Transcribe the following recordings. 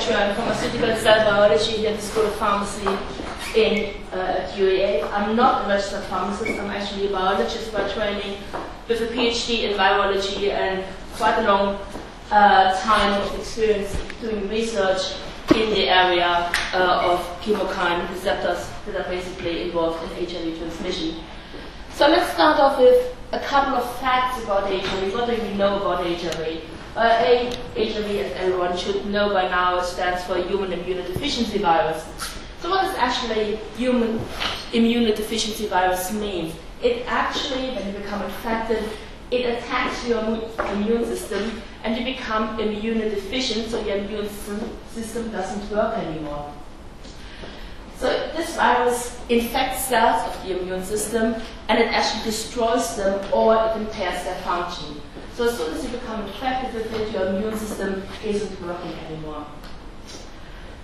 lecturer in pharmaceutical cell biology here at the School of Pharmacy in UEA. I'm not a registered pharmacist, I'm actually a biologist by training with a PhD in virology and quite a long time of experience doing research in the area of chemokine receptors that are basically involved in HIV transmission. So let's start off with a couple of facts about HIV. What do we know about HIV? HIV, as everyone should know by now, stands for human immunodeficiency virus. So what does actually human immunodeficiency virus mean? It actually, when you become infected, it attacks your immune system and you become immunodeficient, so your immune system doesn't work anymore. So this virus infects cells of the immune system and it actually destroys them or it impairs their function. So as soon as you become infected with it, your immune system isn't working anymore.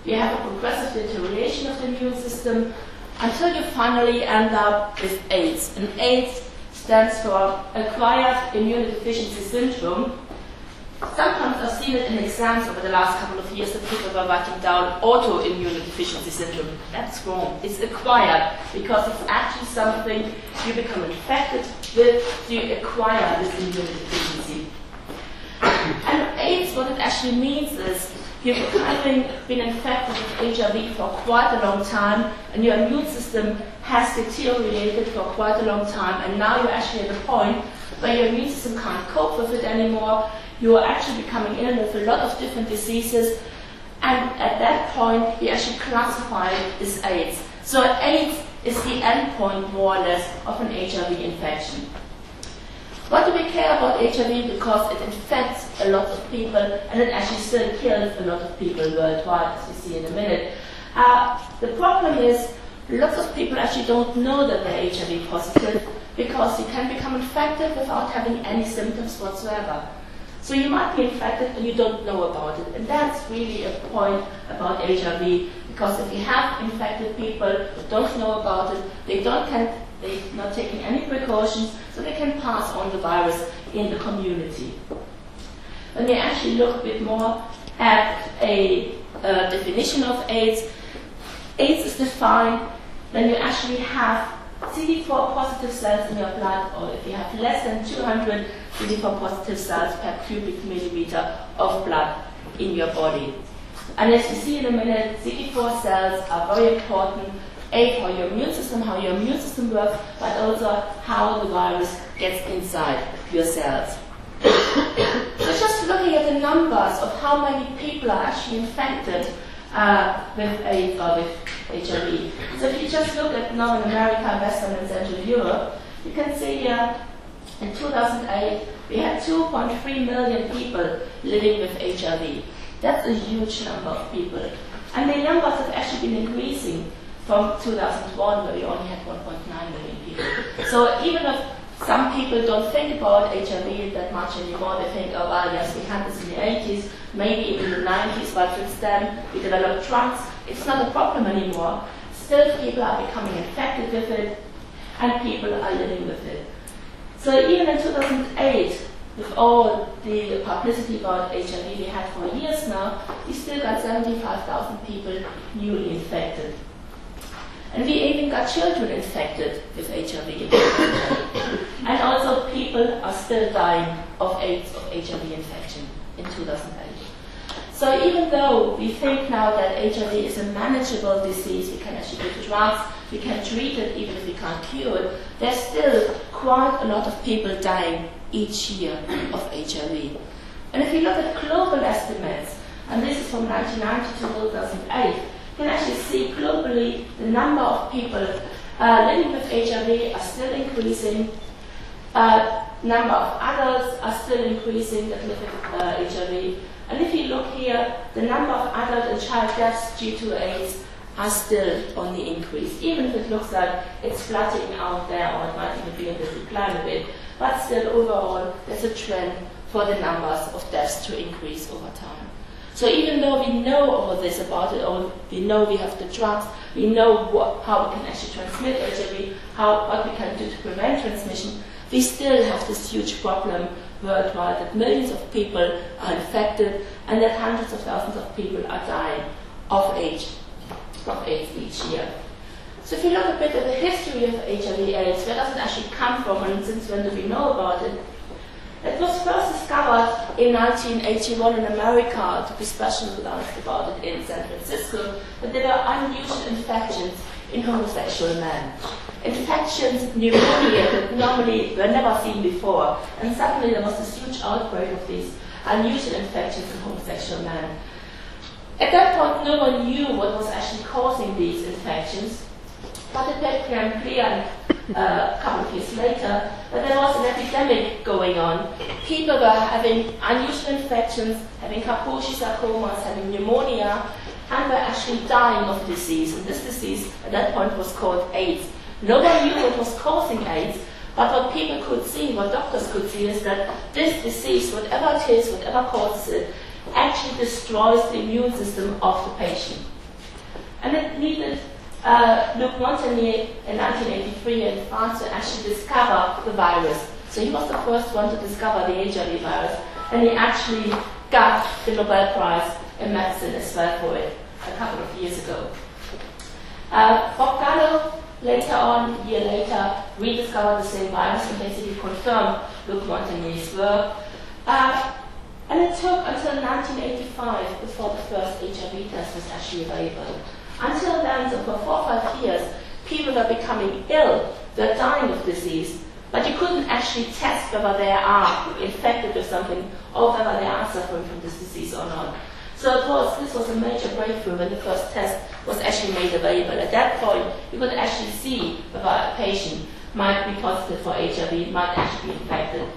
You have a progressive deterioration of the immune system until you finally end up with AIDS. And AIDS stands for Acquired Immunodeficiency Syndrome. Sometimes I've seen it in exams over the last couple of years that people were writing down autoimmunodeficiency syndrome. That's wrong. It's acquired because it's actually something you become infected with, you acquire this immunodeficiency. And AIDS, what it actually means is you've having been infected with HIV for quite a long time and your immune system has deteriorated for quite a long time, and now you're actually at a point where your immune system can't cope with it anymore. You are actually becoming ill with a lot of different diseases, and at that point, you actually classify it as AIDS. So AIDS is the end point, more or less, of an HIV infection. Why do we care about HIV? Because it infects a lot of people, and it actually still kills a lot of people worldwide, as we see in a minute. The problem is, lots of people actually don't know that they're HIV positive, because you can become infected without having any symptoms whatsoever. So you might be infected and you don't know about it. And that's really a point about HIV, because if you have infected people who don't know about it, they're not taking any precautions, so they can pass on the virus in the community. When we actually look a bit more at a definition of AIDS, AIDS is defined when you actually have CD4 positive cells in your blood, or if you have less than 200 CD4 positive cells per cubic millimeter of blood in your body. And as you see in a minute, CD4 cells are very important, A, for your immune system, how your immune system works, but also how the virus gets inside your cells. So just looking at the numbers of how many people are actually infected with AIDS or with HIV. So if you just look at North America, Western and Central Europe, you can see here in 2008 we had 2.3 million people living with HIV. That's a huge number of people. And the numbers have actually been increasing from 2001, where we only had 1.9 million people. So even if some people don't think about HIV that much anymore, they think, oh well, yes, we had this in the 80s, maybe even in the 90s, but since then we developed drugs. It's not a problem anymore. Still, people are becoming infected with it, and people are living with it. So even in 2008, with all the publicity about HIV we had for years now, we still got 75,000 people newly infected. And we even got children infected with HIV. And also people are still dying of AIDS, of HIV infection in 2008. So even though we think now that HIV is a manageable disease, we can actually give drugs, we can treat it even if we can't cure it, there's still quite a lot of people dying each year of HIV. And if you look at global estimates, and this is from 1990 to 2008, you can actually see globally the number of people living with HIV are still increasing. Number of adults are still increasing that live with HIV. And if you look here, the number of adult and child deaths due to AIDS are still on the increase. Even if it looks like it's flattening out there, or it might even be in the decline a bit, but still overall there's a trend for the numbers of deaths to increase over time. So even though we know all this about it, or we know we have the drugs, we know how we can actually transmit HIV, what we can do to prevent transmission, we still have this huge problem worldwide that millions of people are infected and that hundreds of thousands of people are dying of AIDS each year. So if you look a bit at the history of HIV/AIDS, where does it actually come from and since when do we know about it? It was first discovered in 1981 in America, to be specialized about it in San Francisco, that there were unusual infections in homosexual men. Infections, pneumonia that normally were never seen before, and suddenly there was this huge outbreak of these unusual infections in homosexual men. At that point, no one knew what was actually causing these infections, but it became clear a couple of years later that there was an epidemic going on. People were having unusual infections, having Kaposi sarcomas, having pneumonia, and were actually dying of disease. And this disease at that point was called AIDS. No one knew what was causing AIDS, but what people could see, what doctors could see, is that this disease, whatever it is, whatever causes it, actually destroys the immune system of the patient. And it needed Luc Montagnier in 1983 in France to actually discover the virus. So he was the first one to discover the HIV virus, and he actually got the Nobel Prize in medicine as well for it a couple of years ago. Bob Gallo, later on, a year later, rediscovered the same virus and basically confirmed Luc Montagnier's work. And it took until 1985 before the first HIV test was actually available. Until then, so for 4 or 5 years, people were becoming ill, they're dying of disease, but you couldn't actually test whether they are infected with something or whether they are suffering from this disease or not. So this was a major breakthrough when the first test was actually made available. At that point, you could actually see whether a patient might be positive for HIV, might actually be infected.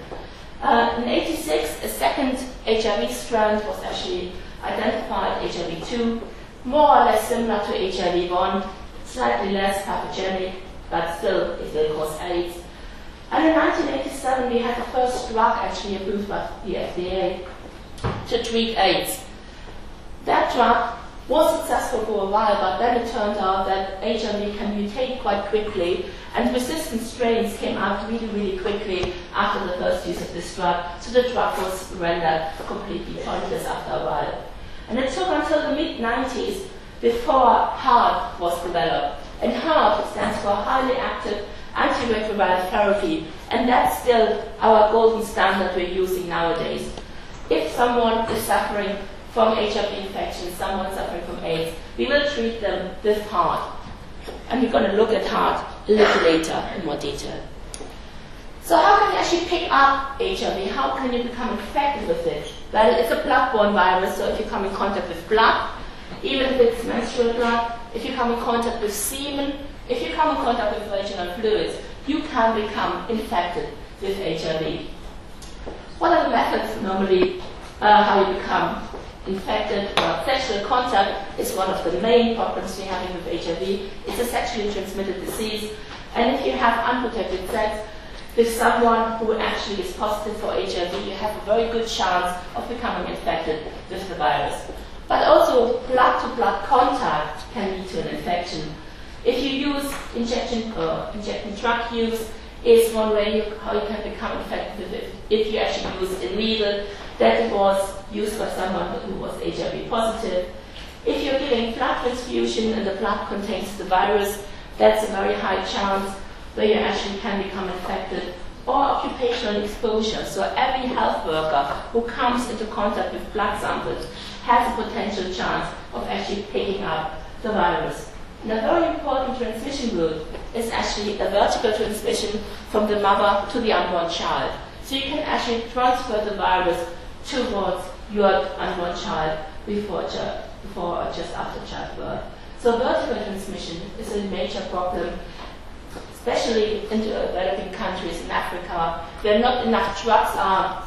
In 1986, a second HIV strand was actually identified, HIV-2, more or less similar to HIV-1, slightly less pathogenic, but still it will cause AIDS. And in 1987, we had the first drug actually approved by the FDA to treat AIDS. That drug was successful for a while, but then it turned out that HIV can mutate quite quickly, and resistant strains came out really, really quickly after the first use of this drug, so the drug was rendered completely pointless after a while. And it took until the mid-90s before HAART was developed. And HAART stands for Highly Active Antiretroviral Therapy, and that's still our golden standard we're using nowadays. If someone is suffering from HIV infection, someone suffering from AIDS, we will treat them with HAART. And we're going to look at HAART a little later in more detail. So how can you actually pick up HIV? How can you become infected with it? Well, it's a blood-borne virus, so if you come in contact with blood, even if it's menstrual blood, if you come in contact with semen, if you come in contact with vaginal fluids, you can become infected with HIV. What are the methods normally how you become infected? Well, sexual contact is one of the main problems we're having with HIV. It's a sexually transmitted disease, and if you have unprotected sex with someone who actually is positive for HIV, you have a very good chance of becoming infected with the virus. But also, blood-to-blood contact can lead to an infection. If you use injection drug use is one way how you can become infected with it. If you actually use a needle that was used by someone who was HIV positive. If you're giving blood transfusion and the blood contains the virus, that's a very high chance where you actually can become infected. Or occupational exposure. So every health worker who comes into contact with blood samples has a potential chance of actually picking up the virus. And a very important transmission route is actually a vertical transmission from the mother to the unborn child. So you can actually transfer the virus towards your unborn child before or just after childbirth. So vertical transmission is a major problem, especially in developing countries in Africa, where not enough drugs are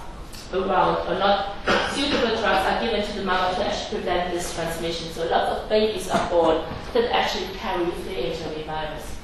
around, or not suitable drugs are given to the mother to actually prevent this transmission. So lots of babies are born that actually carry the HIV virus.